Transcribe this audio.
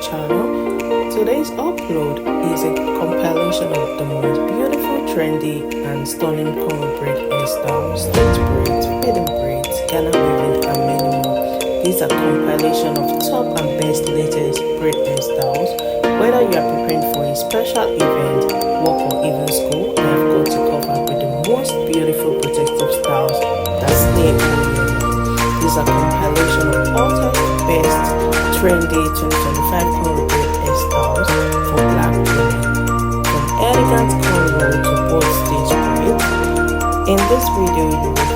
channel. Today's upload is a compilation of the most beautiful, trendy and stunning cornrow braid hairstyles, state braids, braiding braids, ghanaweaving and many more. These are compilation of top and best latest braid hairstyles. Whether you are preparing for a special event, work or even school, I have got to cover with the most beautiful protective styles that stay on your hair. These are compilation of all the best trendy 2025 cornrow braid hairstyles for black women, from elegant cornrow to bold stage braid. In this video, you will